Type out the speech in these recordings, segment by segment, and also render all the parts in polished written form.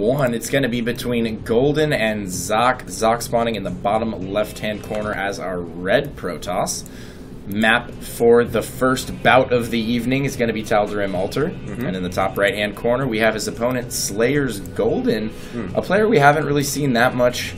1. It's going to be between Golden and Socke. Socke spawning in the bottom left-hand corner as our red Protoss. Map for the first bout of the evening is going to be Tal'Darim Altar. And in the top right-hand corner, we have his opponent, SlayerS Golden, a player we haven't really seen that much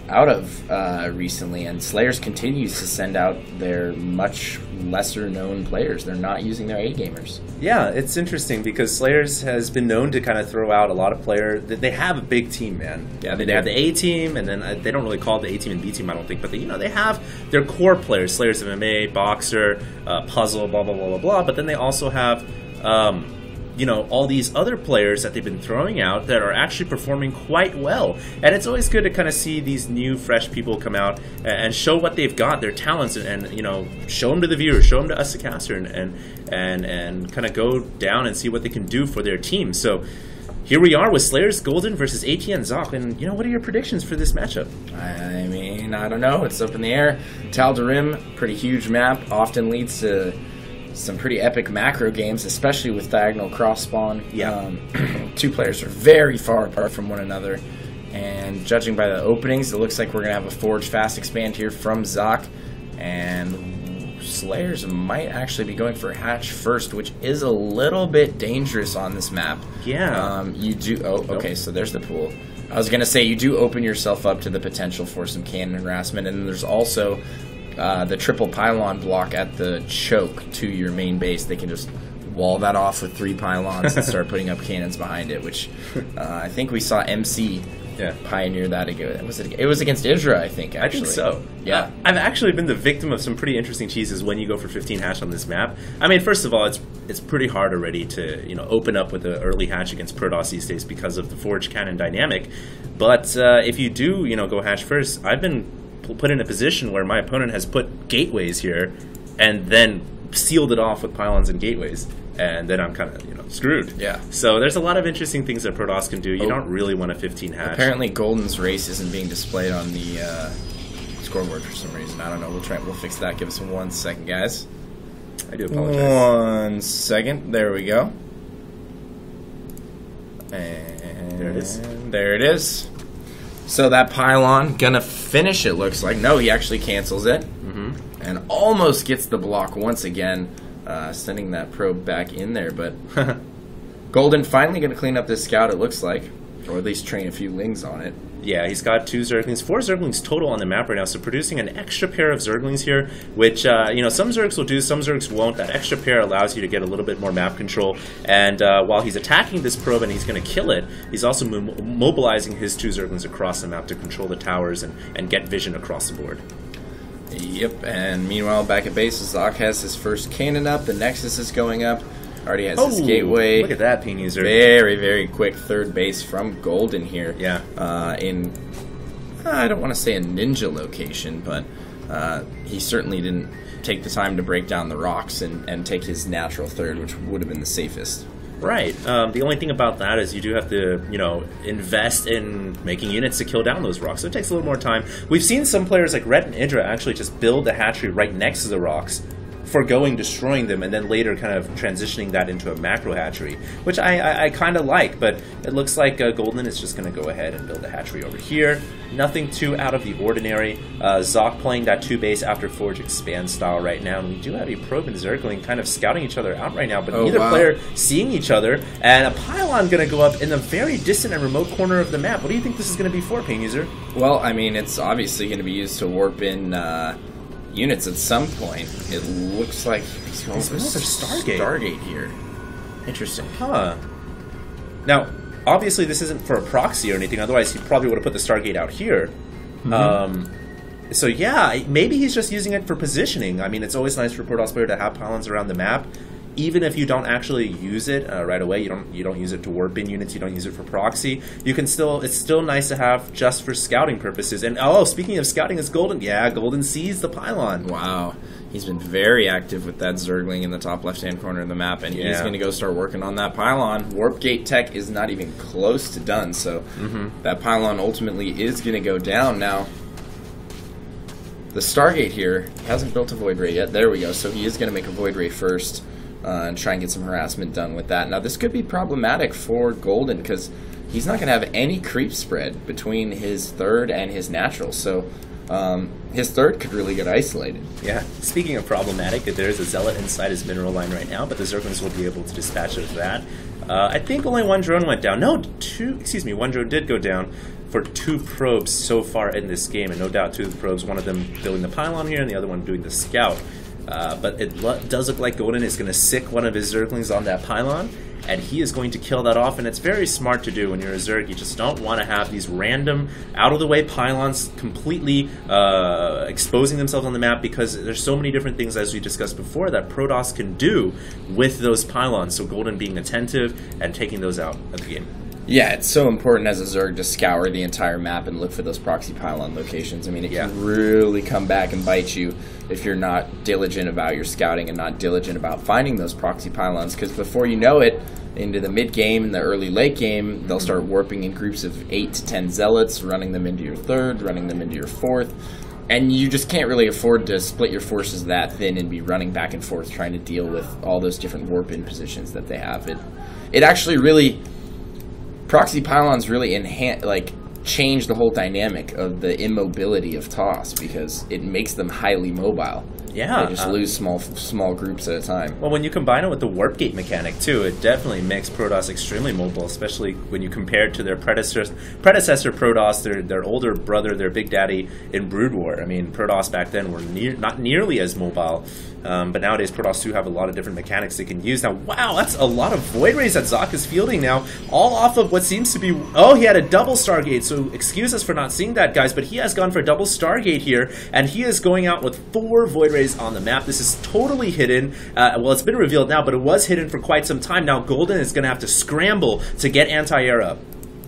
out of recently. And SlayerS continues to send out their much lesser-known players. They're not using their A-gamers. Yeah, it's interesting because SlayerS has been known to kind of throw out a lot of players. They have a big team, man. Yeah, they have the A team, and then they don't really call it the A team and B team, I don't think. But they have their core players: SlayerS MMA, Boxer, Puzzle, blah blah blah blah blah. But then they also have all these other players that they've been throwing out that are actually performing quite well. And it's always good to kind of see these new, fresh people come out and show what they've got, their talents, and show them to the viewers, show them to us, the caster, and kind of go down and see what they can do for their team. So here we are with SlayerS Golden versus ATN Socke. And, what are your predictions for this matchup? I mean, I don't know. It's up in the air. Tal'Darim, pretty huge map, often leads to some pretty epic macro games, especially with diagonal cross spawn. Yeah. Two players are very far apart from one another, and judging by the openings, it looks like we're going to have a Forge fast expand here from Socke, and SlayerS might actually be going for Hatch first, which is a little bit dangerous on this map. Yeah. You do... Oh, okay, so there's the pool. I was going to say, you do open yourself up to the potential for some cannon harassment, and there's also the triple pylon block at the choke to your main base. They can just wall that off with 3 pylons and start putting up cannons behind it, which I think we saw MC pioneer that. It was against Idra, I think, actually. I think so. Yeah. I've actually been the victim of some pretty interesting cheeses when you go for 15 hatch on this map. I mean, first of all, it's pretty hard already to open up with an early hatch against Protoss these days because of the Forge cannon dynamic. But if you do, go hatch first, I've been put in a position where my opponent has put gateways here and then sealed it off with pylons and gateways, and then I'm kind of screwed. Yeah. So there's a lot of interesting things that Protoss can do. You don't really want a 15 hatch. Apparently Golden's race isn't being displayed on the scoreboard for some reason. I don't know. We'll fix that. Give us 1 second, guys. I do apologize. 1 second. There we go. And there it is. There it is. So that pylon gonna finish, it looks like. No, he actually cancels it. And almost gets the block once again, sending that probe back in there. But Golden finally gonna clean up this scout, it looks like. Or at least train a few lings on it. Yeah, he's got 2 Zerglings, 4 Zerglings total on the map right now, so producing an extra pair of Zerglings here, which, some Zergs will do, some Zergs won't. That extra pair allows you to get a little bit more map control, and while he's attacking this probe and he's going to kill it, he's also mobilizing his 2 Zerglings across the map to control the towers and get vision across the board. Yep, and meanwhile, back at base, Socke has his first cannon up, the Nexus is going up. Already has his gateway. Look at that ping user. Very, very quick third base from Golden here. Yeah. In, I don't want to say a ninja location, but he certainly didn't take the time to break down the rocks and take his natural third, which would have been the safest. Right. The only thing about that is you do have to, invest in making units to kill down those rocks. So it takes a little more time. We've seen some players like Ret and Idra actually just build the hatchery right next to the rocks, foregoing destroying them, and then later kind of transitioning that into a macro hatchery, which I kind of like, but it looks like Golden is just going to go ahead and build a hatchery over here. Nothing too out of the ordinary. Socke playing that 2 base after Forge expand style right now, and we do have a probe and Zergling kind of scouting each other out right now, but neither player seeing each other, and a pylon going to go up in a very distant and remote corner of the map. What do you think this is going to be for, Ping User? Well, I mean, it's obviously going to be used to warp in units at some point. It looks like he's going for another Stargate here. Interesting. Huh. Now, obviously this isn't for a proxy or anything, otherwise he probably would have put the Stargate out here. So yeah, maybe he's just using it for positioning. I mean, it's always nice for a Protoss player to have pylons around the map. Even if you don't actually use it right away, you don't use it to warp in units, you don't use it for proxy, you can still, it's still nice to have just for scouting purposes. And speaking of scouting, it's Golden. Yeah, Golden sees the pylon. Wow. He's been very active with that Zergling in the top left-hand corner of the map, and he's going to go start working on that pylon. Warp Gate tech is not even close to done, so that pylon ultimately is going to go down. Now, the Stargate here hasn't built a Void Ray yet. There we go. So he is going to make a Void Ray first. And try and get some harassment done with that. Now, this could be problematic for Golden because he's not going to have any creep spread between his third and his natural. So his third could really get isolated. Yeah. Speaking of problematic, there's a Zealot inside his mineral line right now, but the Zerglings will be able to dispatch of that. I think only one drone went down. No, one drone did go down for 2 probes so far in this game, and no doubt 2 of the probes, one of them building the pylon here and the other one doing the scout. But it does look like Golden is going to sick one of his Zerglings on that pylon, and he is going to kill that off, and it's very smart to do when you're a Zerg. You just don't want to have these random, out-of-the-way pylons completely exposing themselves on the map, because there's so many different things, as we discussed before, that Protoss can do with those pylons, so Golden being attentive and taking those out of the game. Yeah, it's so important as a Zerg to scour the entire map and look for those proxy pylon locations. I mean, it can really come back and bite you if you're not diligent about your scouting and not diligent about finding those proxy pylons, because before you know it, into the mid-game and the early-late game, they'll start warping in groups of 8 to 10 Zealots, running them into your third, running them into your fourth, and you just can't really afford to split your forces that thin and be running back and forth trying to deal with all those different warp-in positions that they have. It actually really... Proxy pylons really change the whole dynamic of the immobility of TOS, because it makes them highly mobile. Yeah, they just lose small groups at a time. Well, when you combine it with the warp gate mechanic too, it definitely makes Protoss extremely mobile, especially when you compare it to their predecessor Protoss, their older brother, their big daddy in Brood War. I mean, Protoss back then were not nearly as mobile, but nowadays Protoss do have a lot of different mechanics they can use. Now, wow, that's a lot of Void Rays that Socke is fielding now, all off of what seems to be... Oh, he had a double Stargate, so excuse us for not seeing that, guys, but he has gone for a double Stargate here, and he is going out with 4 Void Rays on the map. This is totally hidden. Well, it's been revealed now, but it was hidden for quite some time. Now Golden is going to have to scramble to get anti-air up.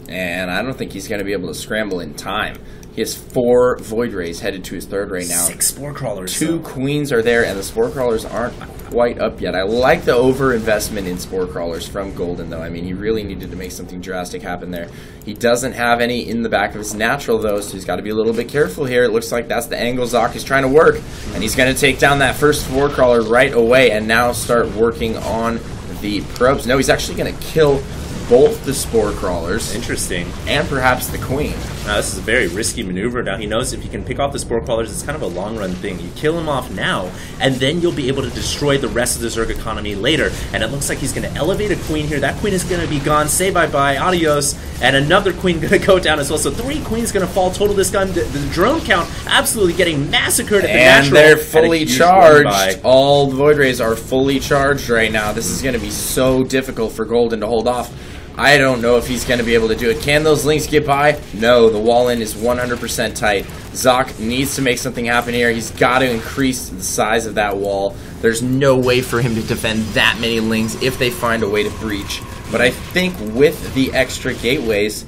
And I don't think he's going to be able to scramble in time. He has 4 Void Rays headed to his third right now. 6 Spore Crawlers. 2 Queens are there, and the Spore Crawlers aren't quite up yet. I like the over-investment in Spore Crawlers from Golden, though. I mean, he really needed to make something drastic happen there. He doesn't have any in the back of his natural, though, so he's got to be a little bit careful here. It looks like that's the angle Socke is trying to work, and he's going to take down that first Spore Crawler right away and now start working on the probes. No, he's actually going to kill both the Spore Crawlers. Interesting. And perhaps the Queen. Now, this is a very risky maneuver. Now, he knows if he can pick off the Spore Crawlers, it's kind of a long-run thing. You kill him off now, and then you'll be able to destroy the rest of the Zerg economy later. And it looks like he's going to elevate a Queen here. That Queen is going to be gone. Say bye-bye. Adios. And another Queen going to go down as well. So 3 Queens going to fall total this gun. The drone count absolutely getting massacred at the natural. And they're fully charged. All the Void Rays are fully charged right now. This is going to be so difficult for Golden to hold off. I don't know if he's going to be able to do it. Can those links get by? No, the wall-in is 100% tight. Socke needs to make something happen here. He's got to increase the size of that wall. There's no way for him to defend that many links if they find a way to breach. But I think with the extra gateways,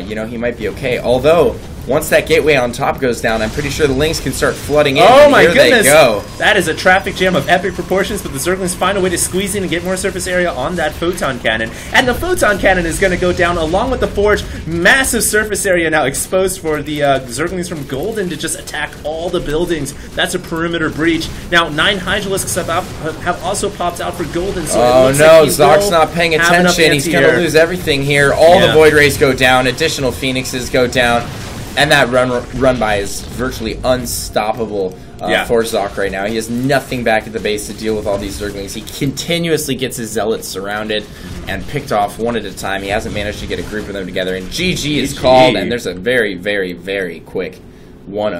you know, he might be okay. Although, once that gateway on top goes down, I'm pretty sure the links can start flooding in. Oh my goodness! They go. That is a traffic jam of epic proportions, but the Zerglings find a way to squeeze in and get more surface area on that Photon Cannon. And the Photon Cannon is going to go down along with the Forge. Massive surface area now exposed for the Zerglings from Golden to just attack all the buildings. That's a perimeter breach. Now, 9 Hydralisks have also popped out for Golden. So oh no, like Socke's not paying attention. He's going to lose everything here. All the Void Rays go down. Additional Phoenixes go down. And that run by is virtually unstoppable for Socke right now. He has nothing back at the base to deal with all these Zerglings. He continuously gets his Zealots surrounded and picked off one at a time. He hasn't managed to get a group of them together. And GG is called, and there's a very, very, very quick 1-0.